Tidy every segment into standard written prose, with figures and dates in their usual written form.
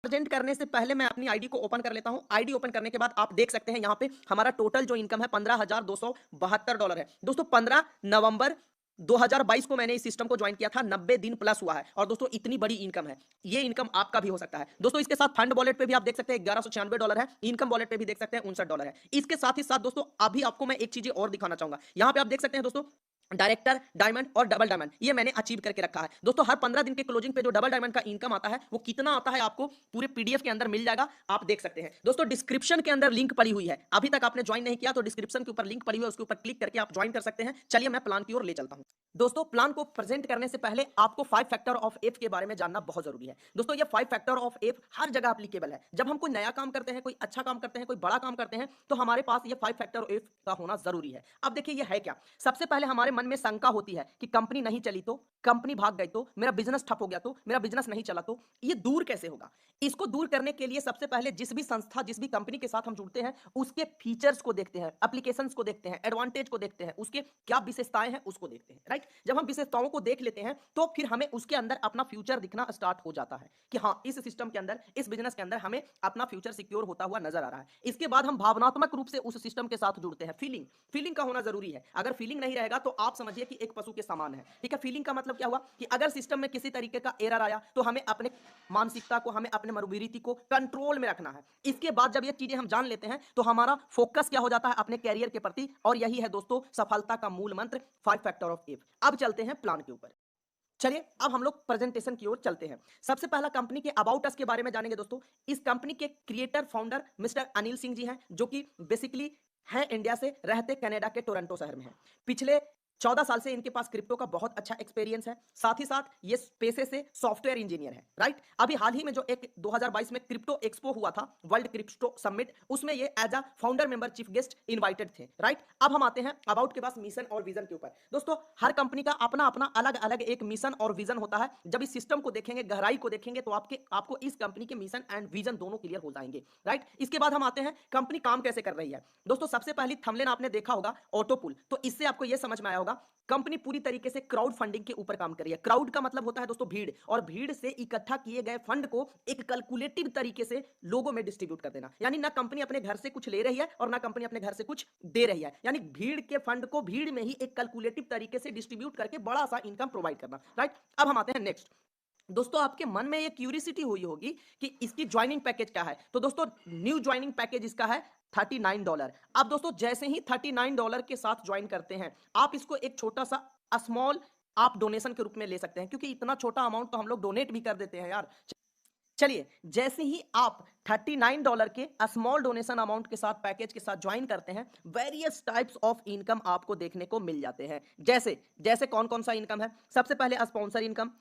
Present करने से पहले मैं अपनी आईडी को ओपन कर लेता हूं। आईडी ओपन करने के बाद आप देख सकते हैं यहां पे हमारा टोटल जो इनकम है $15,272 है। दोस्तों 15 नवंबर 2022 को मैंने इस सिस्टम को ज्वाइन किया था, 90 दिन प्लस हुआ है और दोस्तों इतनी बड़ी इनकम है। ये इनकम आपका भी हो सकता है दोस्तों। इसके साथ फंड वॉलेट पे भी आप देख सकते हैं $1196 है, इनकम वॉलेट पे भी देख सकते हैं $59 है। इसके साथ ही साथ दोस्तों अभी आपको मैं एक चीज और दिखाना चाहूंगा। यहां पे आप देख सकते हैं दोस्तों डायरेक्टर डायमंड और डबल डायमंड ये मैंने अचीव करके रखा है दोस्तों। हर 15 दिन के क्लोजिंग पे जो डबल डायमंड का इनकम आता है वो कितना आता है आपको पूरे पीडीएफ के अंदर मिल जाएगा, आप देख सकते हैं दोस्तों। डिस्क्रिप्शन के अंदर लिंक पड़ी हुई है, अभी तक आपने ज्वाइन नहीं किया तो डिस्क्रिप्शन के ऊपर लिंक पड़ी हुई है, उसके ऊपर क्लिक करके आप ज्वाइन कर सकते हैं। चलिए मैं प्लान की ओर ले चलता हूं। दोस्तों प्लान को प्रेजेंट करने से पहले आपको 5 फैक्टर ऑफ एफ के बारे में जानना बहुत जरूरी है दोस्तों। ये 5 फैक्टर ऑफ एफ हर जगह एप्लीकेबल है। जब हम कोई नया काम करते हैं, कोई अच्छा काम करते हैं, कोई बड़ा काम करते हैं तो हमारे पास ये 5 फैक्टर ऑफ एफ का होना जरूरी है। अब देखिए ये है क्या। सबसे पहले हमारे मन में शंका होती है कि कंपनी नहीं चली तो, कंपनी भाग गई तो, मेरा बिजनेस ठप हो गया तो, मेरा बिजनेस नहीं चला तो, ये दूर कैसे होगा। इसको दूर करने के लिए सबसे पहले जिस भी संस्था, जिस भी कंपनी के साथ हम जुड़ते हैं उसके फीचर्स को देखते हैं, एप्लीकेशंस को देखते हैं, एडवांटेज को देखते हैं, उसके क्या विशेषताएं हैं उसको देखते हैं, राइट। जब हम विशेषताओं को देख लेते हैं तो फिर हमें उसके अंदर अपना फ्यूचर दिखना स्टार्ट हो जाता है कि हाँ इस सिस्टम के अंदर, इस बिजनेस के अंदर हमें अपना फ्यूचर सिक्योर होता हुआ नजर आ रहा है। इसके बाद हम भावनात्मक रूप से उस सिस्टम के साथ जुड़ते हैं। फीलिंग, फीलिंग का होना जरूरी है। अगर फीलिंग नहीं रहेगा तो आप समझिए कि एक पशु के समान है, ठीक है। फीलिंग का मतलब क्या हुआ कि अगर सिस्टम में किसी तरीके का एरर आया तो हमें अपने मानसिकता को, हमें अपने मनोवृत्ति को कंट्रोल में रखना है। इसके बाद जब ये चीजें हम जान लेते हैं तो हमारा फोकस क्या हो जाता है अपने कैरियर के प्रति, और यही है दोस्तों सफलता का मूल मंत्र 5 फैक्टर ऑफ एफ। अब चलते हैं प्लान के ऊपर। चलिए अब हम लोग प्रेजेंटेशन की ओर चलते हैं। सबसे पहला कंपनी के अबाउट अस के बारे में जानेंगे दोस्तों। इस कंपनी के creator founder mister Anil Singh ji हैं, जो कि बेसिकली हैं इंडिया से, रहते कनाडा के टोरंटो शहर में हैं। पिछले 14 साल से इनके पास क्रिप्टो का बहुत अच्छा एक्सपीरियंस है। साथ ही साथ ये पेशे से सॉफ्टवेयर इंजीनियर है, राइट। अभी हाल ही में जो एक 2022 में क्रिप्टो एक्सपो हुआ था, वर्ल्ड क्रिप्टो समिट, उसमें ये as a founder member chief guest invited थे, राइट। अब हम आते हैं अबाउट के पास मिशन और विजन के ऊपर। दोस्तों हर कंपनी का अपना अपना अलग अलग एक मिशन और विजन होता है। जब इस सिस्टम को देखेंगे, गहराई को देखेंगे तो आपको इस कंपनी के मिशन एंड विजन दोनों क्लियर हो जाएंगे, राइट। इसके बाद हम आते हैं कंपनी काम कैसे कर रही है। दोस्तों सबसे पहली थंबनेल आपने देखा होगा ऑटोपुल, तो इससे आपको यह समझ में आया होगा कंपनी पूरी तरीके से क्राउड फंडिंग के ऊपर काम कर रही है। क्राउड का मतलब होता है दोस्तों भीड़, और भीड़ से इकट्ठा किए गए फंड को एक कैलकुलेटिव तरीके से लोगों में डिस्ट्रीब्यूट कर देना। यानी ना कंपनी अपने घर से कुछ ले रही है और ना कंपनी अपने घर से कुछ दे रही है, यानी भीड़ के फंड को भीड़ में ही एक कैलकुलेटिव तरीके से डिस्ट्रीब्यूट करके बड़ा सा इनकम प्रोवाइड करना, राइट। अब हम आते हैं नेक्स्ट। दोस्तों आपके मन में ये क्यूरियोसिटी हुई होगी कि इसकी ज्वाइनिंग पैकेज क्या है। तो दोस्तों न्यू ज्वाइनिंग पैकेज इसका है $39। अब दोस्तों जैसे ही $39 के साथ ज्वाइन करते हैं आप इसको एक छोटा सा स्मॉल आप डोनेशन के रूप में ले सकते हैं, क्योंकि इतना छोटा अमाउंट तो हम लोग डोनेट भी कर देते हैं यार। चलिए जैसे ही आप $39 के स्मॉल डोनेशन अमाउंट के साथ पैकेज के साथ ज्वाइन करते हैं, वेरियस टाइप्स ऑफ इनकम आपको देखने को मिल जाते हैं। जैसे जैसे कौन कौन सा इनकम है। सबसे पहले sponsor income,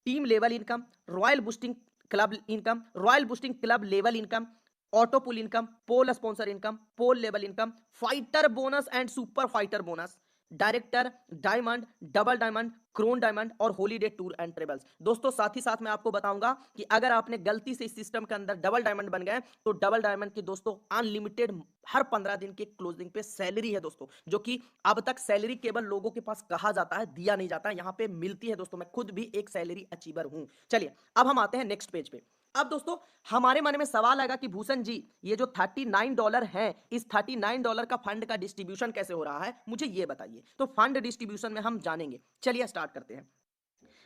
team level income, royal boosting club income, royal boosting club level income, auto pool income, pool sponsor income, pool level income, fighter bonus and super fighter bonus, director diamond, double diamond, crown diamond और holiday tour and travels. दोस्तों साथ ही साथ मैं आपको बताऊंगा कि अगर आपने गलती से इस सिस्टम के अंदर डबल डायमंड बन गए तो डबल डायमंड की दोस्तों अनलिमिटेड हर 15 दिन के क्लोजिंग पे सैलरी है दोस्तों, जो कि अब तक सैलरी केवल लोगों के पास कहा जाता है, दिया नहीं जाता, यहाँ पे मिलती है दोस्तों। मैं खुद भी एक सैलरी अचीवर हूं। चलिए अब हम आते हैं नेक्स्ट पेज पे। अब दोस्तों हमारे मन में सवाल आएगा कि भूषण जी ये जो $39 है, इस $39 का फंड का डिस्ट्रीब्यूशन कैसे हो रहा है, मुझे ये बताइए। तो फंड डिस्ट्रीब्यूशन में हम जानेंगे। चलिए स्टार्ट करते हैं।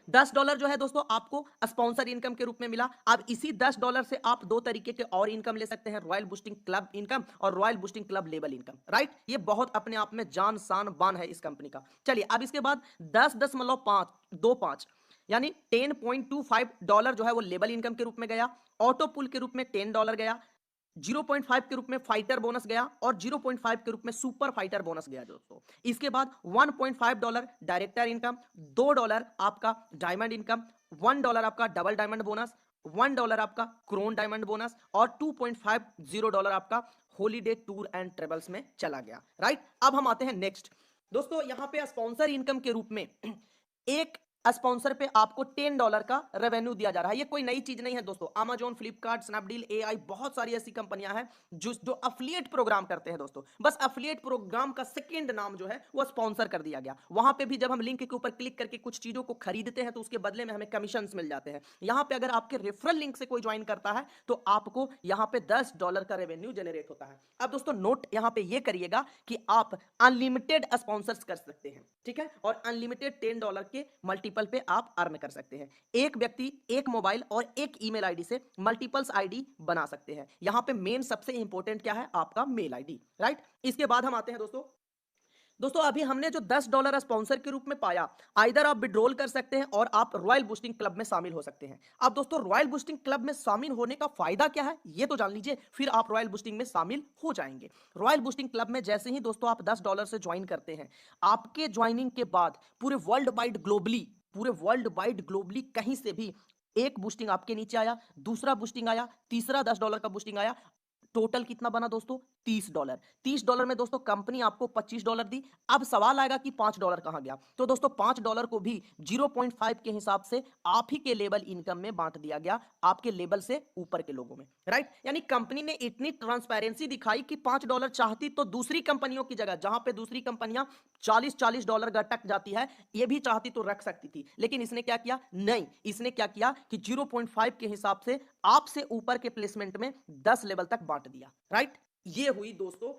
$10 जो है दोस्तों आपको स्पॉन्सर इनकम के रूप में मिला। अब इसी $10 से आप दो तरीके के और इनकम ले सकते हैं, रॉयल बूस्टिंग क्लब इनकम और royal boosting club level income, right. ये बहुत अपने आप में जान शान बान है इस कंपनी का। चलिए अब इसके बाद 10.25 यानी $10.25 जो है वो लेवल इनकम के रूप में गया, ऑटो पुल के रूप में $10 गया, 0.5 के रूप में फाइटर बोनस गया और 0.5 के रूप में सुपर फाइटर बोनस गया दोस्तों। इसके बाद $1.5 डायरेक्टर इनकम, $2 आपका डायमंड इनकम, $1 आपका डबल डायमंड बोनस, $1 आपका क्रोन डायमंड बोनस और $2.50 आपका हॉलीडे टूर एंड ट्रेवल्स में चला गया, राइट। अब हम आते हैं नेक्स्ट। दोस्तों यहां पे स्पॉन्सर इनकम के रूप में एक स्पॉन्सर पे आपको $10 का रेवेन्यू दिया जा रहा है। ये कोई नई चीज नहीं है दोस्तों। अमेजॉन, फ्लिपकार्ट, स्नैपडील, एआई, बहुत सारी ऐसी कंपनियां हैं जो अफिलिएट प्रोग्राम करते हैं दोस्तों। बस अफिलिएट प्रोग्राम का सेकंड नाम जो है वो स्पॉन्सर कर दिया गया। वहां पे भी जब हम लिंक के ऊपर क्लिक करके कुछ चीजों को खरीदते हैं तो उसके बदले में हमें कमीशन मिल जाते हैं। यहां पे अगर आपके रेफरल लिंक से कोई ज्वाइन करता है तो आपको यहां पे $10 का रेवेन्यू जनरेट होता है। अब दोस्तों नोट यहां पे ये करिएगा कि आप अनलिमिटेड स्पॉन्सर्स कर सकते हैं, ठीक है, और अनलिमिटेड $10 के मल्टीपल पे आप अर्न कर सकते हैं। एक व्यक्ति एक मोबाइल और एक ईमेल आईडी से मल्टीपल्स आईडी बना सकते हैं। यहां पे मेन सबसे इंपॉर्टेंट क्या है, आपका मेल आईडी, राइट। इसके बाद हम आते हैं दोस्तों अभी हमने जो $10 स्पॉन्सर के रूप में पाया, आइदर आप विड्रॉल कर सकते हैं और आप रॉयल बूस्टिंग क्लब में शामिल हो सकते हैं। अब दोस्तों रॉयल बूस्टिंग क्लब में शामिल होने का फायदा क्या है ये तो जान लीजिए, फिर आप रॉयल बूस्टिंग में शामिल हो जाएंगे। रॉयल बूस्टिंग क्लब में जैसे ही दोस्तों आप $10 से ज्वाइन करते हैं, आपके ज्वाइनिंग के बाद पूरे वर्ल्ड वाइड ग्लोबली कहीं से भी एक बूस्टिंग आपके नीचे आया, दूसरा बूस्टिंग आया, तीसरा $10 का बूस्टिंग आया, टोटल कितना बना दोस्तों, $30। $30 में दोस्तों कंपनी आपको $25 दी। अब सवाल आएगा कि $5 कहां गया, तो दोस्तों $5 को भी 0.5 के हिसाब से आप ही के लेवल इनकम में बांट दिया गया, आपके लेवल से ऊपर के लोगों में, राइट। यानी कंपनी ने इतनी ट्रांसपेरेंसी दिखाई कि $5 चाहती तो दूसरी कंपनियों की जगह, जहां पे दूसरी कंपनियां $40 गटक जाती है, ये भी चाहती तो रख सकती थी, लेकिन इसने क्या किया, नहीं, इसने क्या किया कि 0.5 के हिसाब से आपसे ऊपर के प्लेसमेंट में 10 लेवल तक बांट दिया, राइट। ये हुई दोस्तों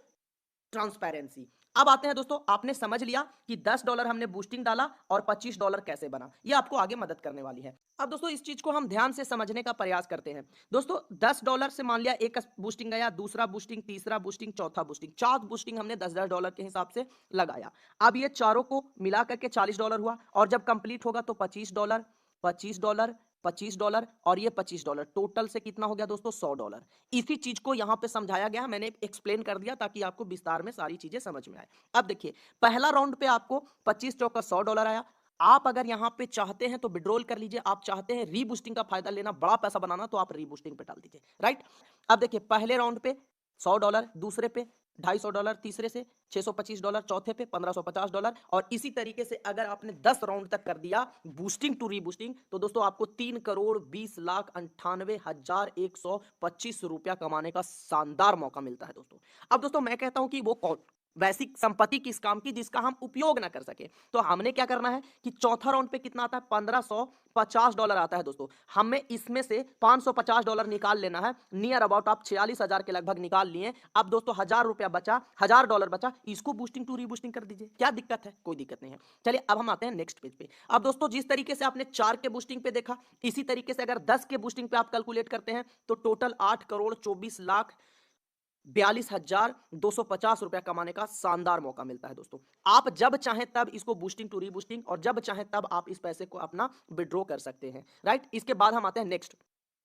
ट्रांसपेरेंसी। अब आते हैं दोस्तों, आपने समझ लिया कि $10 हमने बूस्टिंग डाला और $25 कैसे बना, ये आपको आगे मदद करने वाली है। अब दोस्तों इस चीज को हम ध्यान से समझने का प्रयास करते हैं। दोस्तों $10 से मान लिया एक बूस्टिंग गया, दूसरा बूस्टिंग, तीसरा बूस्टिंग, चौथा बूस्टिंग, 4 बूस्टिंग हमने $10 के हिसाब से लगाया। अब ये चारों को मिला करके $40 हुआ, और जब कंप्लीट होगा तो $25, $25, $25 और ये $25, टोटल से कितना हो गया दोस्तों, $100। इसी चीज को यहां पे समझाया गया, मैंने एक्सप्लेन कर दिया ताकि आपको विस्तार में सारी चीजें समझ में आए। अब देखिए पहला राउंड पे आपको 25 चौका $100 आया। आप अगर यहां पे चाहते हैं तो विड्रॉल कर लीजिए, आप चाहते हैं रीबूस्टिंग का फायदा लेना, बड़ा पैसा बनाना, तो आप रीबूस्टिंग पे डाल दीजिए, राइट। अब देखिए पहले राउंड पे $100, दूसरे पे $250, तीसरे से $625, चौथे पे $1550, और इसी तरीके से अगर आपने 10 राउंड तक कर दिया बूस्टिंग टू रीबूस्टिंग, तो दोस्तों आपको 3,20,98,125 रुपया कमाने का शानदार मौका मिलता है दोस्तों। अब दोस्तों मैं कहता हूं कि वो कौन वैसी संपत्ति किस काम की जिसका हम उपयोग ना कर सके, तो हमने क्या करना है कि चौथा राउंड पे कितना आता है, $1550 आता है दोस्तों। हमें इसमें से $550 निकाल लेना है, नियर अबाउट आप 46,000 के लगभग निकाल लिए। अब दोस्तों $1000 बचा, $1000 बचा, इसको बूस्टिंग टू रीबूस्टिंग कर दीजिए, क्या दिक्कत है, कोई दिक्कत नहीं है। चलिए अब हम आते हैं नेक्स्ट पेज पे। अब दोस्तों जिस तरीके से आपने 4 के बूस्टिंग पे देखा, इसी तरीके से अगर 10 के बूस्टिंग पे आप कैलकुलेट करते हैं तो टोटल 8,24,42,250 रुपया कमाने का शानदार मौका मिलता है दोस्तों। आप जब चाहें तब इसको बूस्टिंग टू रीबूस्टिंग, और जब चाहें तब आप इस पैसे को अपना विड्रॉ कर सकते हैं, राइट। इसके बाद हम आते हैं next,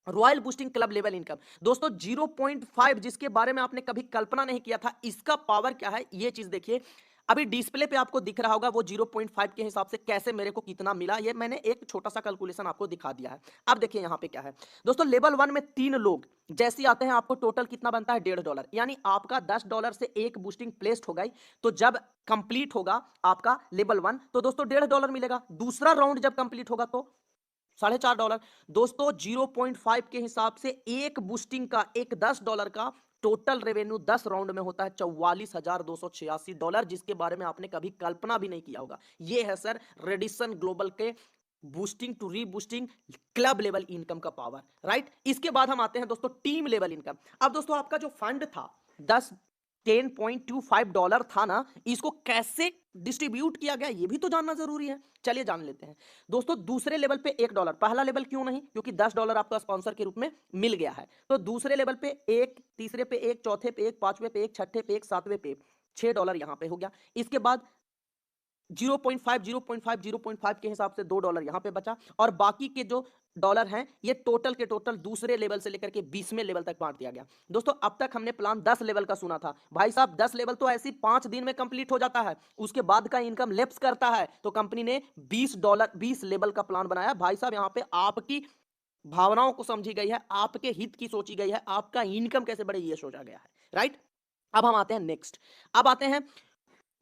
royal boosting club level income. दोस्तों 0.5 जिसके बारे में आपने कभी कल्पना नहीं किया था, इसका पावर क्या है ये चीज देखिए। अभी डिस्प्ले पे आपको दिख रहा होगा वो 0.5 के हिसाब से कैसे मेरे को कितना मिला, ये मैंने एक छोटा सा कैलकुलेशन आपको दिखा दिया है। अब देखिए यहां पे क्या है दोस्तों, लेवल 1 में 3 लोग जैसे आते हैं, आपको टोटल कितना बनता है, $1.5, यानी आपका $10 से एक बूस्टिंग प्लेस्ड हो गई, तो जब कंप्लीट होगा आपका लेवल 1 तो दोस्तों $1.5 मिलेगा। दूसरा राउंड जब कंप्लीट होगा तो $4.5। दोस्तों 0.5 के हिसाब से एक बूस्टिंग का, एक $10 का टोटल रेवेन्यू 10 राउंड में होता है $44,286, जिसके बारे में आपने कभी कल्पना भी नहीं किया होगा। ये है सर रेडिसन ग्लोबल के boosting to reboosting club level income का पावर, राइट। इसके बाद हम आते हैं दोस्तों टीम लेवल इनकम। अब दोस्तों आपका जो फंड था 10.25 डॉलर था ना, इसको कैसे डिस्ट्रीब्यूट किया गया ये भी तो जानना जरूरी है। चलिए जान लेते हैं दोस्तों। दूसरे लेवल पे $1, पहला लेवल क्यों नहीं, क्योंकि $10 आपका स्पॉन्सर के रूप में मिल गया है। तो दूसरे लेवल पे 1, तीसरे पे 1, चौथे पे 1, पांचवे पे 1, छठे पे 1, सातवें पे $6 यहां पे हो गया। इसके बाद 0.5 0.5 0.5 के हिसाब से $2 यहां पे बचा, और बाकी के जो डॉलर हैं ये टोटल के टोटल दूसरे लेवल से लेकर के 20वें लेवल तक बांट दिया गया। दोस्तों अब तक हमने प्लान 10 लेवल का सुना था, भाई साहब 10 लेवल तो ऐसी 5 दिन में कंप्लीट हो जाता है, उसके बाद का इनकम लैप्स करता है। तो कंपनी ने $20 लेवल का प्लान बनाया। भाई साहब यहां पे आपकी भावनाओं को समझी गई है, आपके हित की सोची गई है, आपका इनकम कैसे बढ़े ये सोचा गया है, राइट। अब हम आते हैं नेक्स्ट। अब आते हैं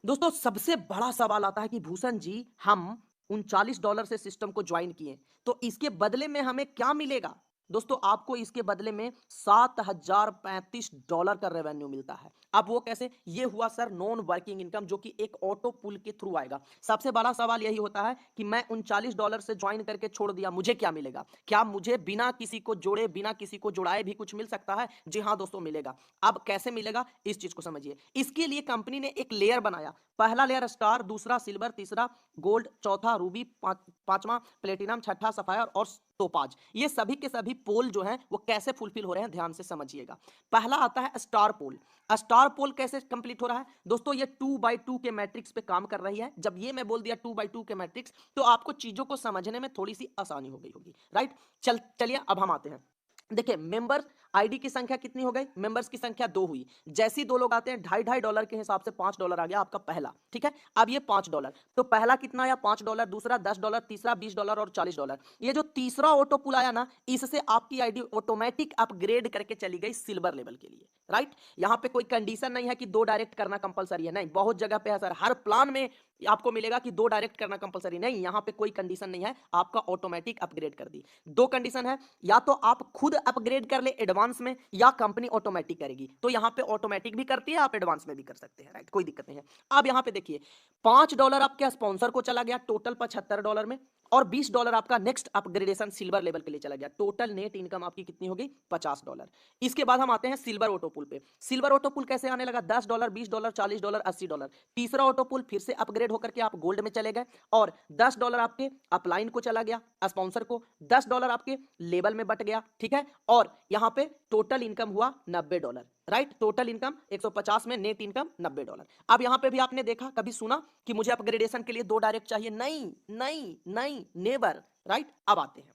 दोस्तों सबसे बड़ा सवाल आता है कि भूषण जी हम $39 से सिस्टम को ज्वाइन किए, तो इसके बदले में हमें क्या मिलेगा? दोस्तों आपको इसके बदले में $7,035 का रेवेन्यू मिलता है। अब वो कैसे? ये हुआ सर नॉन वर्किंग इनकम, जो कि एक ऑटो पुल के थ्रू आएगा। सबसे बड़ा सवाल यही होता है कि मैं $39 से ज्वाइन करके छोड़ दिया, मुझे क्या मिलेगा? क्या मुझे बिना किसी को जोड़े, बिना किसी को जुड़ाए भी कुछ मिल सकता है? जी हाँ दोस्तों, मिलेगा। अब कैसे मिलेगा, इस चीज को समझिए। इसके लिए कंपनी ने एक लेयर बनाया। पहला लेयर स्टार, दूसरा सिल्वर, तीसरा गोल्ड, चौथा रूबी, पांचवा प्लेटिनम, छठा सफायर और टोपाज। ये सभी के सभी पोल जो हैं वो कैसे फुलफिल हो रहे हैं, ध्यान से समझिएगा। पहला आता है स्टार पोल। स्टार पोल कैसे कंप्लीट हो रहा है दोस्तों? ये 2x2 के मैट्रिक्स पे काम कर रही है। जब ये मैं बोल दिया 2x2 के मैट्रिक्स, तो आपको चीजों को समझने में थोड़ी सी आसानी हो गई होगी, राइट? चलिए अब हम आते हैं। देखिए मेंबर आईडी की संख्या कितनी हो गई? मेंबर्स की संख्या 2 हुई। जैसे ही 2 लोग आते हैं, $2.5 के हिसाब से $5 आ गया आपका पहला, ठीक है? अब ये $5, तो पहला कितना आया? $5, दूसरा $10, तीसरा $20 और $40। ये जो तीसरा ऑटो पुल आया ना, इससे आपकी आईडी ऑटोमेटिक अपग्रेड करके चली गई सिल्वर लेवल के लिए, राइट? यहां पे कोई कंडीशन नहीं है कि 2 डायरेक्ट करना कंपलसरी है, नहीं। बहुत जगह पे है सर, हर प्लान में आपको मिलेगा कि 2 डायरेक्ट करना कंपलसरी, नहीं। यहां पे कोई कंडीशन नहीं है, आपका ऑटोमेटिक अपग्रेड कर दी। 2 कंडीशन है, या तो आप खुद अपग्रेड कर ले एडवांस में, या कंपनी ऑटोमेटिक करेगी। तो यहां पे ऑटोमेटिक भी करती है, आप एडवांस में भी कर सकते हैं, राइट? कोई दिक्कत नहीं है। अब यहां पे देखिए $5 आपके स्पॉन्सर को चला गया टोटल $75 में, और $20 आपका नेक्स्ट अपग्रेडेशन सिल्वर लेवल के लिए चला गया। टोटल नेट इनकम आपकी कितनी होगी? $50। इसके बाद हम आते हैं सिल्वर ऑटो पुल पे। सिल्वर ऑटो पुल कैसे आने लगा? $10, $20, $40, $80। तीसरा ऑटो पुल फिर से अपग्रेड होकर के आप गोल्ड में चले गए, और $10 आपके अपलाइन को चला गया, स्पॉन्सर को। $10 आपके लेवल में बट गया, ठीक है? और यहां पे टोटल इनकम हुआ $90, राइट? टोटल इनकम 150 में नेट इनकम $90। अब यहां पे भी आपने देखा, कभी सुना कि मुझे अपग्रेडेशन के लिए 2 डायरेक्ट चाहिए? नहीं नहीं नहीं, नेवर, राइट? अब आते हैं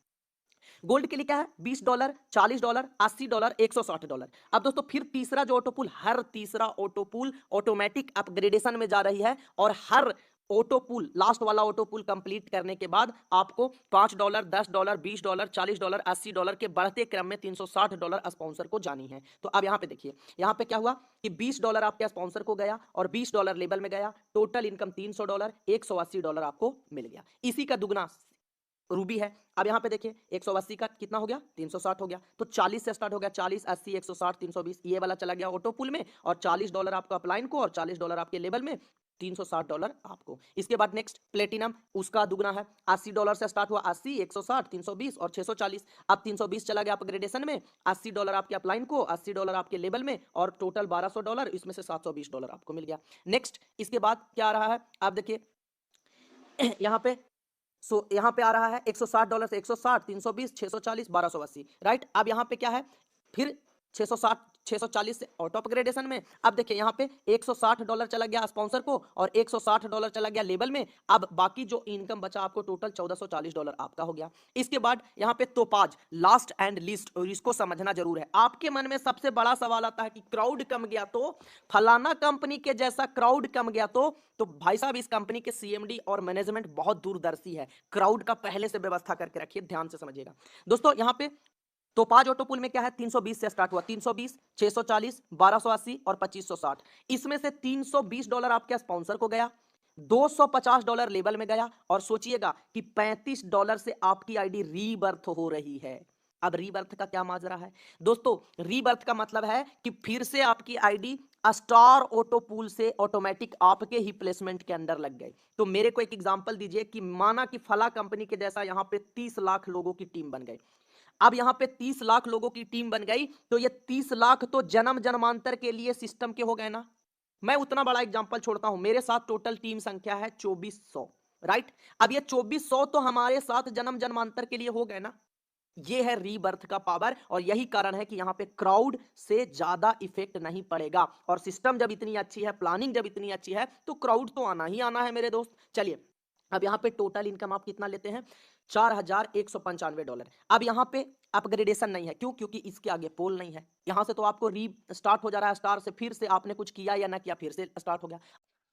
गोल्ड के लिए। क्या है? $20, $40, $80, $160। अब दोस्तों फिर तीसरा जो ऑटो पुल, हर तीसरा ऑटो पुल ऑटोमेटिक अपग्रेडेशन में जा रही है, और हर ऑटो पुल, लास्ट वाला ऑटो पुल कंप्लीट करने के बाद आपको $5, $10, $20, $40, $80 के बढ़ते क्रम में $360 स्पॉन्सर को जानी है। तो अब यहां पे देखिए, यहां पे क्या हुआ कि $20 आपके स्पॉन्सर को गया, और $20 लेवल में गया। टोटल इनकम $300, $180 आपको मिल गया। इसी का दुगना रूबी है। अब यहां पे देखिए 180 का कितना हो गया? 360 हो गया। तो 40 से स्टार्ट हो गया, 40, 80, 160, 320, ये वाला चला गया ऑटो पुल में, और $40 आपको अपलाइन को, और $40 आपके लेवल में, $360 आपको। इसके बाद नेक्स्ट प्लेटिनम, उसका दुगना है। $80 से स्टार्ट हुआ, 80, 160, 320 और 640। अब 320 चला गया अपग्रेडेशन में, $80 आपके अपलाइन को, $80 आपके लेवल में, और टोटल $1200, इसमें से $720 आपको मिल गया। नेक्स्ट इसके बाद क्या आ रहा है? आप देखिए यहाँ पे, यहाँ पे आ रहा है $160 से 160, 320, 640, 1280, राइट? अब यहाँ पे क्या है? फिर 660, 640 से ऑटो अपग्रेडेशन में। अब देखिए यहाँ पे $160 चला गया स्पॉन्सर को, और $160 चला गया लेवल में। अब बाकी जो इनकम बचा आपको टोटल $1440 आपका हो गया। इसके बाद यहाँ पे तोपाज, लास्ट एंड लिस्ट, और इसको समझना जरूर है। आपके मन में सबसे बड़ा सवाल आता है कि क्राउड कम गया तो, फलाना कंपनी के जैसा क्राउड कम गया तो भाई साहब इस कंपनी के सीएमडी और मैनेजमेंट बहुत दूरदर्शी है। क्राउड का पहले से व्यवस्था करके रखिए, ध्यान से समझिएगा दोस्तों। यहाँ पे तोपाज ऑटो पुल में क्या है? 320 से स्टार्ट हुआ, 320, 640, 1280 और 2560। इसमें से $320 आपके स्पॉन्सर को गया, $250 लेवल में गया, और सोचिएगा कि $35 से आपकी आईडी रीबर्थ हो रही है। अब रीबर्थ का क्या माजरा है दोस्तों? रीबर्थ का मतलब है कि फिर से आपकी आईडी स्टार ऑटो पूल से ऑटोमेटिक आपके ही प्लेसमेंट के अंदर लग गए। तो मेरे को एक एग्जांपल दीजिए कि माना कि फला कंपनी के जैसा यहां पे 30 लाख लोगों की टीम बन गई। अब यहां पे 30 लाख लोगों की टीम बन गई, तो ये 30 लाख तो जन्म जन्मांतर के लिए सिस्टम के हो गए ना। मैं उतना बड़ा एग्जांपल छोड़ता हूं, मेरे साथ टोटल टीम संख्या है 2400, राइट? अब ये 2400 तो हमारे साथ जन्म जन्मांतर के लिए हो गए ना। ये है रीबर्थ का पावर, और यही कारण है कि यहां पे क्राउड से ज्यादा इफेक्ट नहीं पड़ेगा। और सिस्टम जब इतनी अच्छी है, प्लानिंग जब इतनी अच्छी है, तो क्राउड तो आना ही आना है मेरे दोस्त। चलिए अब यहां पे टोटल इनकम आप कितना लेते हैं? $4195। अब यहां पे अपग्रेडेशन नहीं है, क्यों? क्योंकि इसके आगे पोल नहीं है। यहां से तो आपको री स्टार्ट हो जा रहा है स्टार से, फिर से आपने कुछ किया या ना किया, फिर से स्टार्ट हो गया।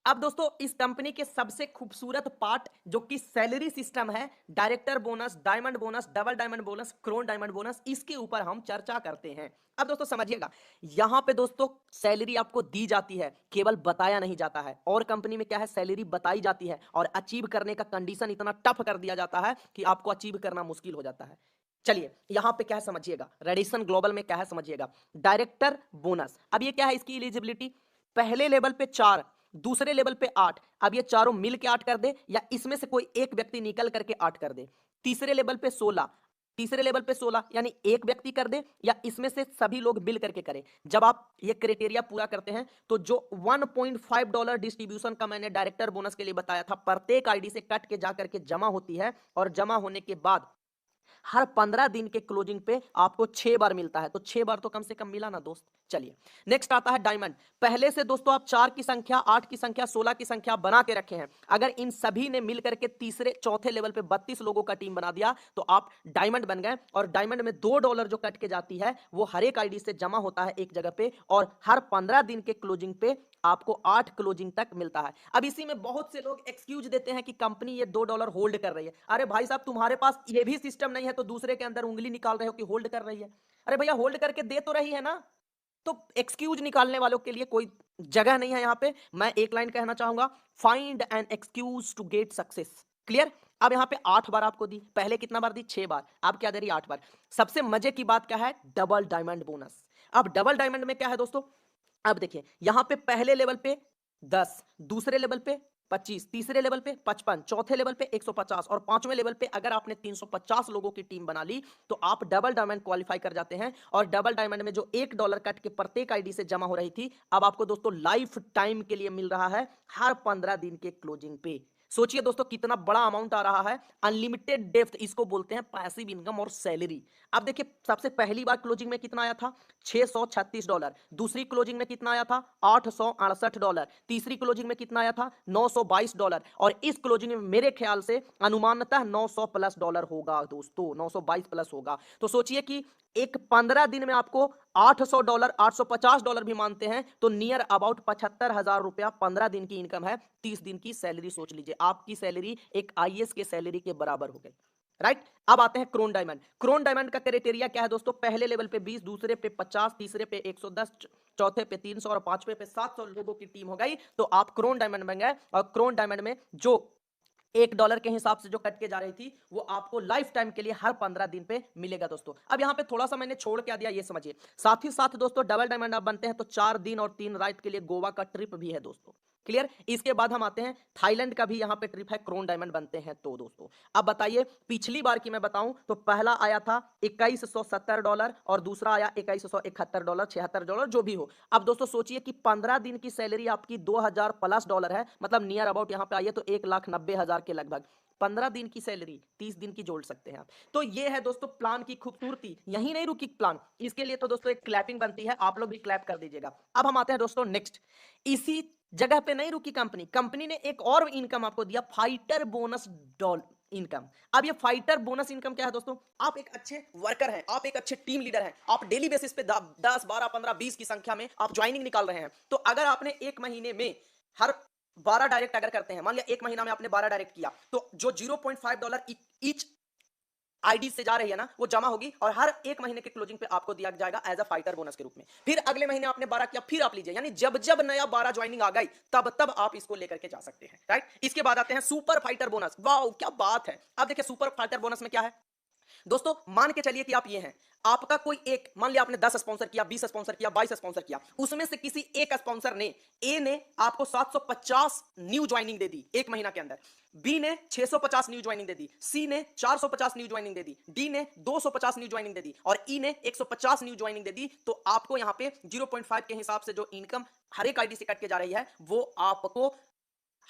अब दोस्तों इस कंपनी के सबसे खूबसूरत पार्ट जो कि सैलरी सिस्टम है, director bonus, diamond bonus, double diamond bonus, crown diamond bonus, इसके ऊपर हम चर्चा करते हैं। अब दोस्तों समझिएगा, यहां पे दोस्तों सैलरी आपको दी जाती है, केवल बताया नहीं जाता है। और कंपनी में क्या है, सैलरी बताई जाती है और अचीव करने का कंडीशन इतना टफ कर दिया जाता है कि आपको अचीव करना मुश्किल हो जाता है। चलिए यहां पे क्या है समझिएगा, रेडिसन ग्लोबल में क्या है समझिएगा, डायरेक्टर बोनस। अब ये क्या है, इसकी एलिजिबिलिटी, पहले लेवल पे 4, दूसरे लेवल पे 8, अब ये चारों मिल के 8 कर दे या इसमें से कोई एक व्यक्ति निकल करके 8 कर दे। तीसरे लेवल पे 16, तीसरे लेवल पे 16 यानी एक व्यक्ति कर दे या इसमें से सभी लोग मिल करके करें। जब आप ये क्राइटेरिया पूरा करते हैं तो जो $1.5 डिस्ट्रीब्यूशन का मैंने डायरेक्टर बोनस के लिए बताया था, प्रत्येक आईडी से कट के जाकर के जमा होती है और जमा होने के बाद हर 15 दिन के क्लोजिंग पे आपको 6 बार मिलता है। तो 6 बार तो कम से कम मिला ना दोस्त। चलिए नेक्स्ट आता है डायमंड। पहले से दोस्तों आप 4 की संख्या, 8 की संख्या, 16 की संख्या बना के रखे हैं। अगर इन सभी ने मिलकर के तीसरे चौथे लेवल पे 32 लोगों का टीम बना दिया तो आप डायमंड बन गए। और डायमंड में $2 जो कट के जाती है वो हर एक आईडी से जमा होता है एक जगह पे और हर 15 दिन के क्लोजिंग पे आपको 8 क्लोजिंग तक मिलता है। अब इसी में बहुत से लोग एक्सक्यूज देते हैं कि कंपनी ये $2 होल्ड कर रही है। अरे भाई साहब, तुम्हारे पास ये भी सिस्टम नहीं है तो दूसरे के अंदर उंगली निकाल रहे हो कि होल्ड कर रही है। अरे भैया, होल्ड करके दे तो रही है ना। तो एक्सक्यूज निकालने वालों के लिए कोई जगह नहीं है यहां पे। मैं एक लाइन कहना चाहूंगा, find an excuse to get success. Clear. अब यहां पे 8 बार आपको दी, पहले कितना बार दी, 6 बार, अब क्या दे रही है, 8 बार। सबसे मजे की बात क्या है, डबल डायमंड बोनस। अब डबल डायमंड में क्या है दोस्तों, अब देखिए यहां पे पहले लेवल पे 10, दूसरे लेवल पे 25, तीसरे लेवल पे 55, चौथे लेवल पे 150 और पांचवें लेवल पे अगर आपने 350 लोगों की टीम बना ली तो आप डबल डायमंड क्वालिफाई कर जाते हैं। और डबल डायमंड में जो $1 कट के प्रत्येक आईडी से जमा हो रही थी, अब आपको दोस्तों लाइफ टाइम के लिए मिल रहा है हर 15 दिन के क्लोजिंग पे। सोचिए दोस्तों कितना बड़ा अमाउंट आ रहा है। अनलिमिटेड डेप्थ, इसको बोलते हैं पैसिव इनकम और सैलरी। अब देखिए सबसे पहली बार क्लोजिंग में कितना आया था, $636। दूसरी क्लोजिंग में कितना आया था, $868। तीसरी क्लोजिंग में कितना आया था, $922। और इस क्लोजिंग में मेरे ख्याल से अनुमानतः $900+ होगा दोस्तों, 922+ होगा। तो सोचिए कि एक 15 दिन में आपको $800, $850 भी मानते हैं तो नियर अबाउट 75,000 रुपया 15 दिन की इनकम है। 30 दिन की सैलरी सोच लीजिए, आपकी सैलरी एक आईएएस के सैलरी के बराबर हो गई। राइट। अब आते हैं क्रोन डायमंड। क्रोन डायमंड का क्राइटेरिया क्या है दोस्तों, पहले लेवल पे 20, दूसरे पे 50, तीसरे पे 110, चौथे पे 300 और पांचवे पे 700 लोगों की टीम हो गई तो आप क्रोन डायमंड बन गए। और क्रोन डायमंड में जो $1 के हिसाब से जो कट के जा रही थी वो आपको लाइफ टाइम के लिए हर 15 दिन पे मिलेगा दोस्तों। अब यहां पे थोड़ा सा मैंने छोड़ क्या दिया ये समझिए। साथ ही साथ दोस्तों डबल डायमंड आप बनते हैं तो 4 दिन और 3 रात के लिए गोवा का ट्रिप भी है दोस्तों। क्लियर। इसके बाद हम आते हैं थाईलैंड का भी यहां पे ट्रिप है, क्रोन डायमंड बनते हैं तो दोस्तों। अब बताइए पिछली बार की मैं बताऊं तो पहला आया था $2170 और दूसरा आया $2171, $76 जो भी हो। अब दोस्तों सोचिए कि 15 दिन की सैलरी आपकी $2000+ है, मतलब नियर अबाउट यहां पे आइए तो 1,90,000 के लगभग। 15 दिन की सैलरी 30 दिन की जोड़ सकते हैं आप। तो ये है दोस्तों प्लान की खूबसूरती। यही नहीं रुकी प्लान, इसके लिए तो दोस्तों एक क्लैपिंग बनती है, आप लोग भी क्लैप कर दीजिएगा। अब हम आते हैं दोस्तों नेक्स्ट। इसी जगह पे नहीं रुकी कंपनी, कंपनी ने एक और इनकम आपको दिया, फाइटर बोनस डॉल इनकम। अब ये फाइटर बोनस इनकम क्या है दोस्तों, आप एक अच्छे वर्कर हैं, आप एक अच्छे टीम लीडर हैं, आप डेली बेसिस पे 10, 12, 15, 20 की संख्या में आप ज्वाइनिंग निकाल रहे हैं। तो अगर आपने एक महीने में हर 12 डायरेक्ट अगर करते हैं, मान लिया एक महीना में आपने 12 डायरेक्ट किया तो जो $0.5 ईच आईडी से जा रही है ना वो जमा होगी और हर एक महीने के क्लोजिंग पे आपको दिया जाएगा एज अ फाइटर बोनस के रूप में। फिर अगले महीने आपने 12 किया, फिर आप लीजिए, यानी जब जब नया 12 ज्वाइनिंग आ गई तब तब आप इसको लेकर के जा सकते हैं। राइट। इसके बाद आते हैं सुपर फाइटर बोनस। वाओ क्या बात है। अब देखिए सुपर फाइटर बोनस में क्या है दोस्तों, मान के चलिए कि आप ये हैं, आपका कोई एक, मान लिया आपने 10 स्पॉन्सर किया, 20 स्पॉन्सर किया, 22 स्पॉन्सर किया, उसमें से किसी एक स्पॉन्सर ने, ए ने आपको 750 न्यू ज्वाइनिंग दे दी एक महीना के अंदर, बी ने 650 न्यू ज्वाइनिंग दे दी, सी ने 450 न्यू ज्वाइनिंग दे दी, डी ने 250 न्यू ज्वाइनिंग दे दी और ई ने 150 न्यू ज्वाइनिंग दे दी। तो आपको यहां पे 0.5 के हिसाब से जो इनकम हर एक आईडी से कट के जा रही है वो आपको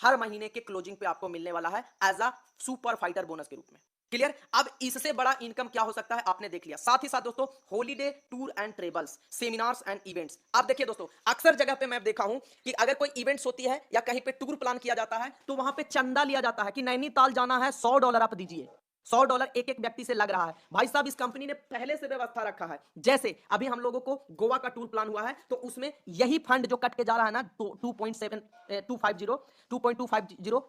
हर महीने के क्लोजिंग पे आपको मिलने वाला है as a super fighter bonus के रूप में। क्लियर। अब इससे बड़ा इनकम क्या हो सकता है आपने देख लिया। साथ ही साथ दोस्तों holiday tour and travels, seminars and events. अब देखिए दोस्तों अक्सर जगह पे मैं देखा हूं कि अगर कोई इवेंट्स होती है या कहीं पे टूर प्लान किया जाता है तो वहां पे चंदा लिया जाता है कि नैनीताल जाना है, $100 आप दीजिए, $100 एक एक व्यक्ति से लग रहा है। भाई साहब इस कंपनी ने पहले से व्यवस्था रखा है, जैसे अभी हम लोगों को गोवा का टूर प्लान हुआ है तो उसमें यही फंड जो कट के जा रहा है ना 2.250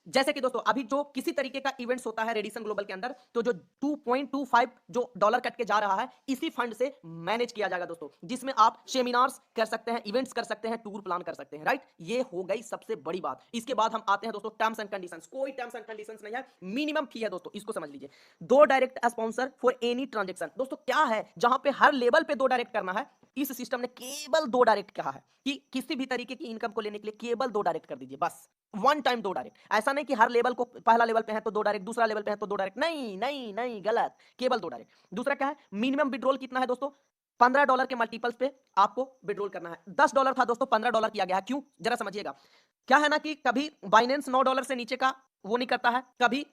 जैसे कि दोस्तों अभी जो किसी तरीके का इवेंट्स होता है रेडिसन ग्लोबल के अंदर, तो जो 2.25 जो डॉलर कट के जा रहा है इसी फंड से मैनेज किया जाएगा दोस्तों, जिसमें आप सेमिनार्स कर सकते हैं, इवेंट्स कर सकते हैं, टूर प्लान कर सकते हैं, राइट। ये हो गई सबसे बड़ी बात। इसके बाद हम आते हैं दोस्तों टर्म्स एंड कंडीशंस। कोई टर्म्स एंड कंडीशंस नहीं है, मिनिमम फी है दोस्तों, इसको समझ लीजिए। 2 direct sponsor for any transaction. दोस्तों क्या है, जहां पे हर लेवल पे 2 डायरेक्ट करना है, इस सिस्टम ने केवल 2 डायरेक्ट कहा है कि किसी भी तरीके की इनकम को लेने के लिए केवल 2 डायरेक्ट कर दीजिए, बस वन टाइम 2 डायरेक्ट। ऐसा नहीं कि हर लेवल को, पहला लेवल पे है तो 2 डायरेक्ट, दूसरा लेवल पे है तो 2 डायरेक्ट, नहीं नहीं नहीं, गलत, केवल 2 डायरेक्ट। दूसरा क्या है, मिनिमम विड्रॉल कितना है दोस्तों, $15 के मल्टीपल्स पे आपको विड्रॉल करना है। $10 था दोस्तों, $15 किया गया है, क्यों जरा समझिएगा। क्या है ना कि कभी बाइनेंस $9 से नीचे का वो नहीं करता है, कभी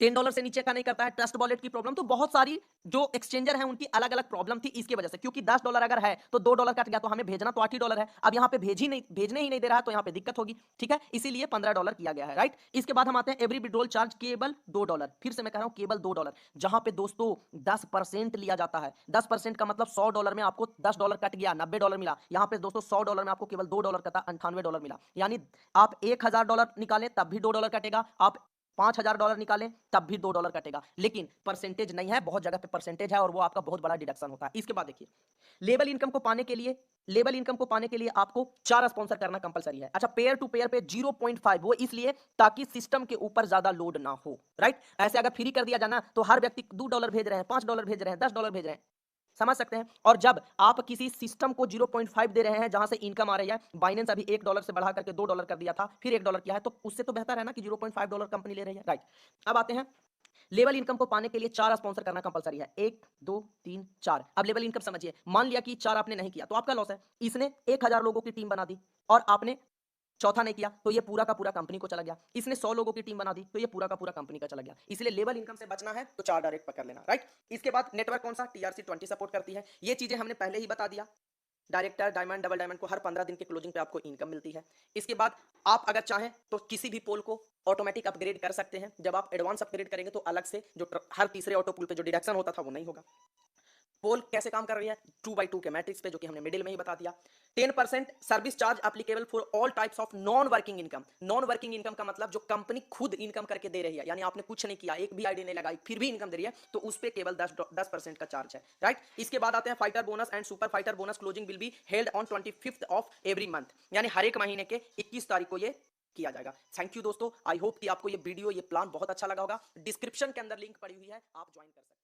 $10 से नीचे का नहीं करता है, ट्रस्ट वॉलेट की प्रॉब्लम, तो बहुत सारी जो एक्सचेंजर है उनकी अलग अलग प्रॉब्लम थी इसकी वजह से, क्योंकि $10 अगर है तो $2 कट गया, तो हमें भेजना तो $8 है, अब यहाँ पे भेजने ही नहीं दे रहा है, तो यहाँ पे दिक्कत होगी, ठीक है, इसीलिए $15 किया गया है, राइट। इसके बाद हम आते हैं एवरी विड्रॉल चार्ज केवल $2। फिर से मैं कह रहा हूँ केवल $2, जहां पे दोस्तों 10% लिया जाता है। 10% का मतलब $100 में आपको $10 कट गया, $90 मिला। यहाँ पे दोस्तों $100 में आपको केवल $2 कटा, $98 मिला। यानी आप $1000 निकालें तब भी $2 कटेगा, आप $5000 निकालें तब भी $2 कटेगा, लेकिन परसेंटेज नहीं है, बहुत जगह पे परसेंटेज है और वो आपका बहुत बड़ा डिडक्शन होता है। इसके बाद देखिए, लेवल इनकम को पाने के लिए आपको 4 स्पॉन्सर करना कंपलसरी है। अच्छा, पेयर टू पेयर पे 0.5, वो इसलिए ताकि सिस्टम के ऊपर ज्यादा लोड ना हो, राइट। ऐसे अगर फ्री कर दिया जाना तो हर व्यक्ति $2 भेज रहे हैं, $5 भेज रहे हैं, $10 भेज रहे हैं, समझ सकते हैं। और जब आप किसी सिस्टम को 0.5 दे रहे हैं जहां से इनकम आ रही है, बाइनेंस अभी $1 से बढ़ा करके $2 कर दिया था, फिर $1 किया है, तो उससे तो बेहतर है ना कि $0.5 कंपनी ले रही है, राइट। अब आते हैं लेवल इनकम को पाने के लिए 4 स्पॉन्सर करना कंपलसरी है, 1 2 3 4। अब लेवल इनकम समझिए, मान लिया कि 4 आपने नहीं किया तो आपका लॉस है। इसने 1000 लोगों की टीम बना दी और आपने चौथा नहीं किया तो ये पूरा का पूरा कंपनी को चला गया। इसने 100 लोगों की टीम बना दी तो ये पूरा का पूरा कंपनी का चला गया। इसलिए लेवल इनकम से बचना है तो 4 डायरेक्ट पकड़ लेना, राइट। इसके बाद नेटवर्क कौन सा, TRC20 सपोर्ट करती है। ये चीजें हमने पहले ही बता दिया। डायरेक्टर, डायमंड, डबल डायमंड को हर 15 दिन के क्लोजिंग पे आपको इनकम मिलती है। इसके बाद आप अगर चाहें तो किसी भी पोल को ऑटोमेटिक अपग्रेड कर सकते हैं। जब आप एडवांस अपग्रेड करेंगे तो अलग से जो हर तीसरे ऑटो पुल पे जो डिडक्शन होता था वो नहीं होगा। पोल कैसे काम कर रही है, 2x2 के मैट्रिक्स पे, जो कि हमने मिडिल में ही बता दिया। 10% service charge applicable for all types of non working income. Non working income का मतलब जो कंपनी खुद इनकम करके दे रही है, यानी आपने कुछ नहीं किया, एक भी आईडी नहीं लगाई, फिर भी इनकम दे रही है, तो उस पे केवल 10% का चार्ज है, राइट। इसके बाद आते हैं fighter bonus and super fighter bonus. Closing will be held on 25th of every month, यानी हर एक महीने के 21 तारीख को ये किया जाएगा। थैंक यू दोस्तों, आई होप कि आपको ये वीडियो, ये प्लान बहुत अच्छा लगा होगा। डिस्क्रिप्शन के अंदर लिंक पड़ी हुई है, आप ज्वाइन कर सकते हैं।